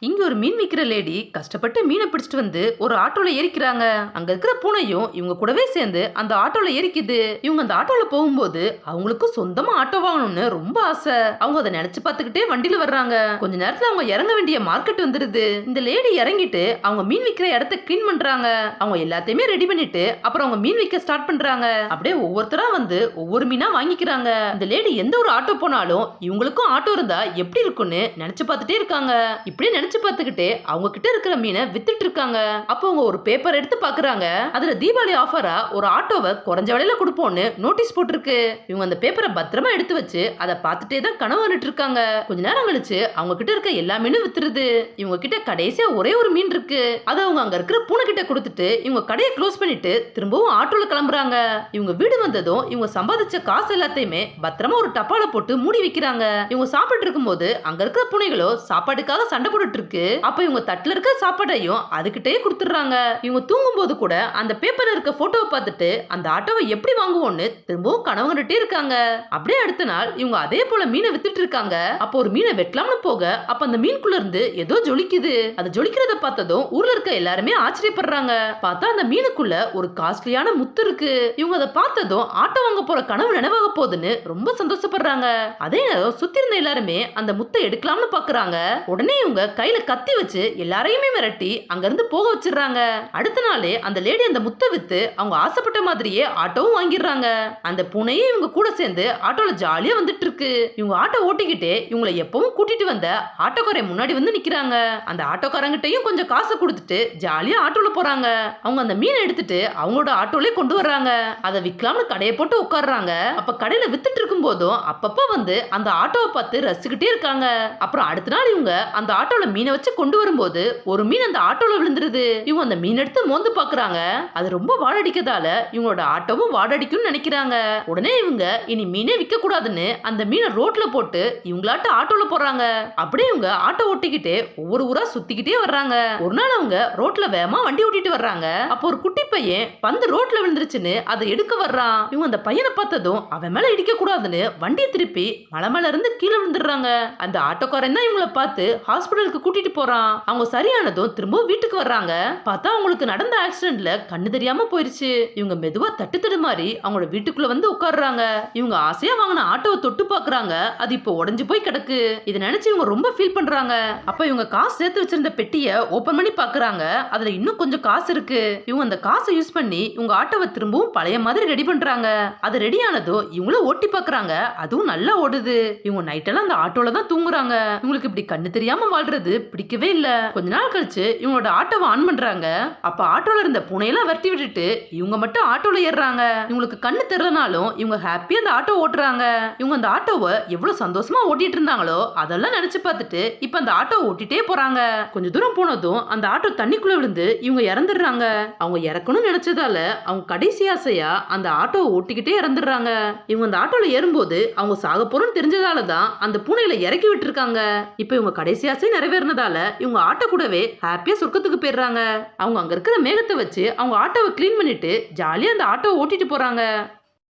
இங்க ஒரு மீன் விக்கிற லேடி கஷ்டப்பட்டு மீனை பிடிச்சிட்டு வந்து ஒரு ஆட்டோல ஏறிக்கிறாங்க. அங்க இருக்கிற பூனையும் இவங்க கூடவே சேர்ந்து அந்த ஆட்டோல ஏறிக்குது. இவங்க அந்த ஆட்டோல போகும்போது அவங்களுக்கும் சொந்தமா ஆட்டோ வாங்கணும்னு ரொம்ப ஆசை. அவங்க அதை நினைச்சு பார்த்துக்கிட்டே வண்டியில வர்றாங்க. கொஞ்ச நேரத்துல அவங்க இறங்க வேண்டிய மார்க்கெட் வந்துருது. இந்த லேடி இறங்கிட்டு அவங்க மீன் விக்கிற இடத்த கிளீன் பண்றாங்க. அவங்க எல்லாத்தையுமே ரெடி பண்ணிட்டு அப்புறம் அவங்க மீன் விற்க ஸ்டார்ட் பண்றாங்க. அப்படியே ஒவ்வொருத்தரா வந்து ஒவ்வொரு மீனா வாங்கிக்கிறாங்க. இந்த லேடி எந்த ஒரு ஆட்டோ போனாலும் இவங்களுக்கும் ஆட்டோ இருந்தா எப்படி இருக்கும்னு நினைச்சு பார்த்துட்டே இருக்காங்க. இப்படி நினைச்சு பார்த்துக்கிட்டே அவங்க கிட்ட இருக்கிற மீனை வித்துட்டு இருக்காங்க. அப்போ அவங்க ஒரு பேப்பர் எடுத்து பாக்குறாங்க. அதுல தீபாவளி ஆஃபரா ஒரு ஆட்டோவை குறைஞ்ச விலையில கொடுப்போம்னு நோட்டீஸ் போட்டிருக்கு. இவங்க அந்த பேப்பரை பத்திரமா எடுத்து வச்சு அதை பார்த்துட்டே தான் கனவு வந்துட்டு இருக்காங்க. கொஞ்ச நேரம் கழிச்சு அவங்க கிட்ட இருக்க எல்லா மீனும் வித்துருது. இவங்க கிட்ட கடைசியா ஒரே ஒரு மீன் இருக்கு. அதை அவங்க அங்க இருக்கிற பூனை கிட்ட கொடுத்துட்டு இவங்க கடையை க்ளோஸ் பண்ணிட்டு திரும்பவும் ஆட்டோல கிளம்புறாங்க. இவங்க வீடு வந்ததும் இவங்க சம்பாதிச்ச காசு எல்லாத்தையுமே பத்திரமா ஒரு டப்பால போட்டு மூடி வைக்கிறாங்க. இவங்க சாப்பிட்டு இருக்கும் போது அங்க இருக்கிற பூனைகளோ சாப்பாட்டுக்காக சண்டை போட்டுட்டு இருக்கு. அப்ப இவங்க தட்டுல இருக்க சாப்பாடையும் அதுகிட்டே கொடுத்துறாங்க. இவங்க தூங்கும் போது கூட அந்த பேப்பர்ல இருக்க போட்டோவை பார்த்துட்டு அந்த ஆட்டோவை எப்படி வாங்குவோம்னு திரும்பவும் கனவு கண்டுட்டே இருக்காங்க. அப்படியே அடுத்த நாள் இவங்க அதே போல மீனை வித்துட்டு இருக்காங்க. அப்போ ஒரு மீனை வெட்டலாம்னு போக அப்ப அந்த மீனுக்குள்ள இருந்து ஏதோ ஜொலிக்குது. அது ஜொலிக்கிறத பார்த்ததும் ஊர்ல இருக்க எல்லாருமே ஆச்சரியப்படுறாங்க. பார்த்தா அந்த மீனுக்குள்ள ஒரு காஸ்ட்லியான முத்து இருக்கு. இவங்க அதை பார்த்ததும் ஆட்டோ வாங்க போற கனவு நினைவாக போகுதுன்னு ரொம்ப சந்தோஷப்படுறாங்க. அதே நேரம் சுத்தி இருந்த எல்லாருமே அந்த முத்தை எடுக்கலாம்னு பாக்குறாங்க. உடனே இவங்க கையில கத்தி வச்சு எல்லாரையுமே மிரட்டி அங்க இருந்து போக வச்சிடறாங்க. அடுத்த நாளே அந்த லேடி அந்த முத்தை வித்து அவங்க ஆசைப்பட்ட மாதிரியே ஆட்டோவும் வாங்கிடுறாங்க. அந்த பூனையும் இவங்க கூட சேர்ந்து ஆட்டோல ஜாலியா வந்துட்டு இருக்கு. இவங்க ஆட்டோ ஓட்டிக்கிட்டே இவங்களை எப்பவும் கூட்டிட்டு வந்த ஆட்டோக்காரை முன்னாடி வந்து நிக்கிறாங்க. அந்த ஆட்டோக்காரங்கிட்டையும் கொஞ்சம் காசு கொடுத்துட்டு ஜாலியா ஆட்டோல போறாங்க. அவங்க அந்த மீனை எடுத்துட்டு அவங்களோட ஆட்டோலே கொண்டு வர்றாங்க. அதை விற்கலாம்னு கடையை போட்டு உட்கார்றாங்க. அப்ப கடையில வித்துட்டு இருக்கும் போதும் அப்பப்ப வந்து அந்த ஆட்டோவை பார்த்து ரசிச்சுக்கிட்டே இருக்காங்க. அப்புறம் அடுத்த நாள் இவங்க அந்த ஆட்டோல மீனை வச்சு கொண்டு வரும்போது ஒரு மீன் அந்த ஆட்டோல விழுந்துருது. இவங்க அந்த மீன் எடுத்து மோந்து பாக்குறாங்க. அது ரொம்ப வாடடிக்கிறதால இவங்களோட ஆட்டோவும் வாடடிக்கும்னு நினைக்கிறாங்க. உடனே இவங்க இனி மீனே விற்க கூடாதுன்னு அந்த மீனை ரோட்ல போட்டு இவங்களாட்ட ஆட்டோல போறாங்க. அப்படியே இவங்க ஆட்டோ ஓட்டிக்கிட்டே ஒவ்வொரு ஊரா சுத்திக்கிட்டே வர்றாங்க. ஒரு நாள் அவங்க ரோட்ல வேகமா வண்டி ஓட்டிட்டு வர்றாங்க. அப்போ ஒரு குட்டி பையன் பந்து ரோட்ல விழுந்துருச்சுன்னு அதை எடுக்க வர்றான். இவங்க அந்த பையனை பார்த்ததும் அவன் மேல இடிக்க கூடாதுன்னு வண்டியை திருப்பி மலை மேல இருந்து கீழே விழுந்துடுறாங்க. அந்த ஆட்டோக்காரன் தான் இவங்களை பார்த்து ஹாஸ்பிட்டலுக்கு கூட்டிட்டு போறான். அவங்க சரியானதும் திரும்ப வீட்டுக்கு வர்றாங்க. பார்த்தா அவங்களுக்கு நடந்த ஆக்சிடென்ட்ல கண்ணு தெரியாம போயிருச்சு. இவங்க மெதுவா தட்டு தடுமாறி அவங்களோட வீட்டுக்குள்ள வந்து உட்கார்றாங்க. இவங்க ஆசையா வாங்கின ஆட்டோவை தொட்டு பாக்குறாங்க. அது இப்போ உடைஞ்சு போய் கிடக்கு. இதை நினைச்சு இவங்க ரொம்ப ஃபீல் பண்றாங்க. அப்ப இவங்க காசு சேர்த்து வச்சிருந்த பெட்டியை ஓபன் பண்ணி பாக்குறாங்க. அதுல இன்னும் கொஞ்சம் காசு இருக்கு. இவங்க அந்த காசை யூஸ் பண்ணி இவங்க ஆட்டோவை திரும்பவும் பழைய மாதிரி ரெடி பண்றாங்க. அது ரெடி ஆனதும் இவங்களும் ஓட்டி பாக்குறாங்க. அதுவும் நல்லா ஓடுது. இவங்க நைட் எல்லாம் அந்த ஆட்டோல தான் தூங்குறாங்க. இவங்களுக்கு இப்படி கண்ணு தெரியாம வாழ்றது பிடிக்கவே இல்ல. கொஞ்ச நாள் கழிச்சு இவங்களோட ஆட்டோவை ஆன் பண்றாங்க. அப்ப ஆட்டோல இருந்த பூனையெல்லாம் விரட்டி விட்டுட்டு இவங்க மட்டும் ஆட்டோல ஏறுறாங்க. இவங்களுக்கு கண்ணு தெரியலனாலும் இவங்க ஹாப்பியா அந்த ஆட்டோ ஓட்டுறாங்க. இவங்க அந்த ஆட்டோவை எவ்வளவு சந்தோஷமா ஓட்டிட்டு இருந்தாங்களோ அதெல்லாம் நினைச்சு பார்த்துட்டு இப்ப அந்த ஆட்டோ ஓட்டிட்டே போறாங்க. கொஞ்ச தூரம் போனதும் அந்த ஆட்டோ தண்ணிக்குள்ள விழுந்து இவங்க இறந்துடுறாங்க. அவங்க இறக்கணும்னு நினைச்சதால அவங்க கடைசி ஆசையா அந்த ஆட்டோவை ஓட்டிக்கிட்டே இறந்துடுறாங்க. இவங்க அந்த ஆட்டோல ஏறும்போது அவங்க சாக போறோம்னு தெரிஞ்சதாலதான் அந்த பூனையில இறக்கி விட்டுருக்காங்க. இப்ப இவங்க கடைசி ஆசை நிறைவேறினதால இவங்க ஆட்டோ கூடவே ஹாப்பியா சொர்க்கத்துக்கு போயிடுறாங்க. அவங்க அங்க இருக்கிற மேகத்தை வச்சு அவங்க ஆட்டோவை கிளீன் பண்ணிட்டு ஜாலியா அந்த ஆட்டோவை ஓட்டிட்டு போறாங்க.